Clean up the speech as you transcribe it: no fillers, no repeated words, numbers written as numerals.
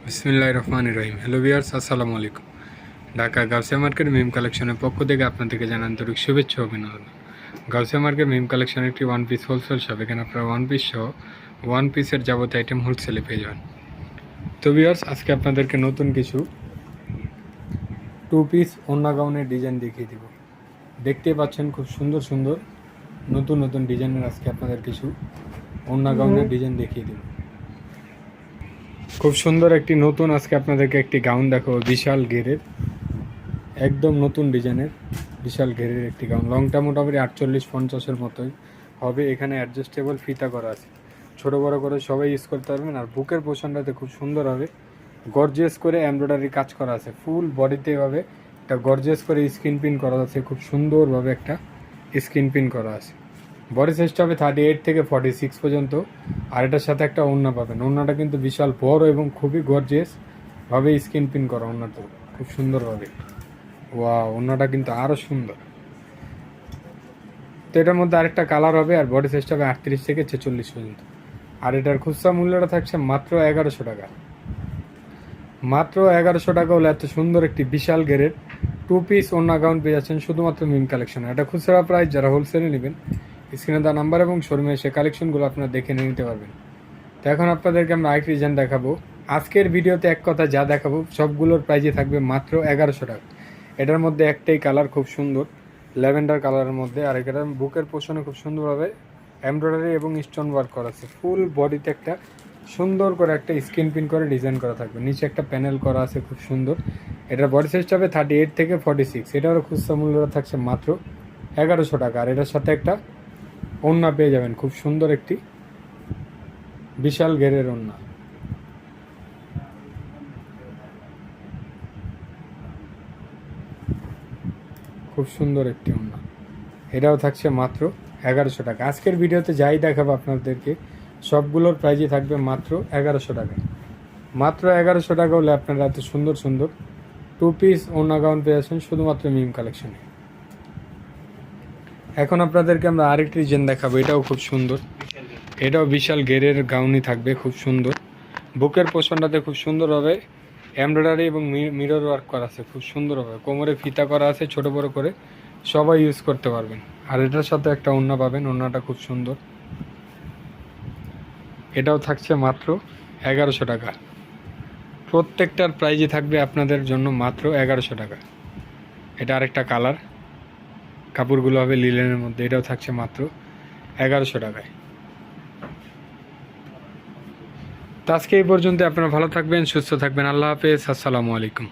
বিসমিল্লাহির রহমানির রহিম। Hello viewers, আসসালামু আলাইকুম। ঢাকা গাউসিয়া মার্কেট মিম কালেকশনের পক্ষ থেকে আপনাদেরকে জানান আন্তরিক শুভেচ্ছা ও অভিনন্দন। গাউসিয়া মার্কেট মিম কালেকশন একটি ওয়ান পিস হোলসেল শপ। এখানে আপনারা ওয়ান পিস সহ ওয়ান পিসের যাবতীয় আইটেম হোলসেলে পেয়ে যাবেন। তো ভিউয়ার্স, আজকে আপনাদেরকে নতুন কিছু টু পিস ওড়না গাউনের ডিজাইন দেখিয়ে দিব। দেখতে পাচ্ছেন খুব সুন্দর সুন্দর নতুন নতুন ডিজাইনের আজকে আপনাদের কিছু ওড়না গাউনের ডিজাইন দেখিয়ে দিব। খুব সুন্দর একটি নতুন আজকে আপনাদেরকে একটি গাউন দেখাবো, বিশাল ঘেরের, একদম নতুন ডিজাইনের বিশাল ঘেরের একটি গাউন। লংটা মোটামুটি 48-50-এর মতোই হবে। এখানে অ্যাডজাস্টেবল ফিতা করা আছে, ছোট বড় করে সবাই ইউজ করতে পারবেন। আর বুকের পোর্শনটাতে খুব সুন্দর হবে, গর্জিয়াস করে এমব্রয়ডারি কাজ করা আছে। ফুল বডিতে এভাবে একটা গর্জিয়াস করে স্ক্রিন প্রিন্ট করা আছে, খুব সুন্দরভাবে একটা স্ক্রিন প্রিন্ট করা আছে। বডি সাইজটা হবে 38 থেকে 46 পর্যন্ত। আর এটার সাথে একটা ওড়না পাবেন। ওড়নাটা কিন্তু বিশাল বড় এবং খুবই গর্জিয়াসভাবে স্ক্রিন প্রিন্ট করা ওড়নাটা, খুব সুন্দরভাবে। ওয়াও, ওড়নাটা কিন্তু আরও সুন্দর। তো এটার মধ্যে আরেকটা কালার হবে। আর বডি সাইজটা হবে 38 থেকে 46 পর্যন্ত। আর এটার খুচরা মূল্যটা থাকছে মাত্র 1100 টাকা। মাত্র 1100 টাকা হলে এত সুন্দর একটি বিশাল ঘেরের টু পিস ওড়না গাউন পেয়ে যাচ্ছেন শুধুমাত্র মিম কালেকশন। এটা খুচরা প্রাইস, যারা হোলসেলে নেবেন স্ক্রিনে দেওয়া নাম্বার এবং শোরুমে এসে কালেকশনগুলো আপনারা দেখে নিতে পারবেন। তো এখন আপনাদেরকে আমরা আরেকটি ডিজাইন দেখাবো। আজকের ভিডিওতে এক কথা যা দেখাবো সবগুলোর প্রাইজে থাকবে মাত্র 1100 টাকা। এটার মধ্যে একটাই কালার খুব সুন্দর, ল্যাভেন্ডার কালারের মধ্যে। আর এটার বুকের পোর্শনে খুব সুন্দরভাবে এমব্রয়ডারি এবং স্টোন ওয়ার্ক করা আছে। ফুল বডিতে একটা সুন্দর করে একটা স্ক্রিন প্রিন্ট করে ডিজাইন করা থাকবে। নিচে একটা প্যানেল করা আছে খুব সুন্দর। এটার বডি সাইজটা হবে 38 থেকে 46। এটারও খুচরা মূল্যটা থাকছে মাত্র 1100 টাকা। আর এটার সাথে একটা ওড়না পেয়ে যাবেন, খুব সুন্দর একটি বিশাল ঘেরের ওড়না। খুব সুন্দর একটি ওড়না, এটাও থাকছে মাত্র 1100 টাকা। আজকের ভিডিওতে যাই দেখাবো আপনাদেরকে সবগুলোর প্রাইজই থাকবে মাত্র 1100 টাকা। মাত্র 1100 টাকা হলে আপনারা এত সুন্দর সুন্দর টু পিস ওড়না গাউন পেয়ে যাচ্ছেন শুধুমাত্র মিম কালেকশনে। এখন আপনাদেরকে আমরা আরেকটি ডিজাইন দেখাবো। এটাও খুব সুন্দর, এটাও বিশাল ঘেরের গাউনই থাকবে, খুব সুন্দর। বুকের পোর্শনটাতে খুব সুন্দরভাবে এমব্রয়ডারি এবং মিরর ওয়ার্ক করা আছে, খুব সুন্দরভাবে কোমরে ফিতা করা আছে, ছোট বড় করে সবাই ইউজ করতে পারবেন। আর এটার সাথে একটা ওড়না পাবেন, ওড়নাটা খুব সুন্দর। এটাও থাকছে মাত্র 1100 টাকা। প্রত্যেকটার প্রাইজই থাকবে আপনাদের জন্য মাত্র 1100 টাকা। এটা আরেকটা কালার, কাপড়গুলো হবে লিলেনের মধ্যে। এটাও থাকছে মাত্র 1100 টাকায়। তো আজকে এই পর্যন্ত। আপনারা ভালো থাকবেন, সুস্থ থাকবেন। আল্লাহ হাফেজ, আসসালামু আলাইকুম।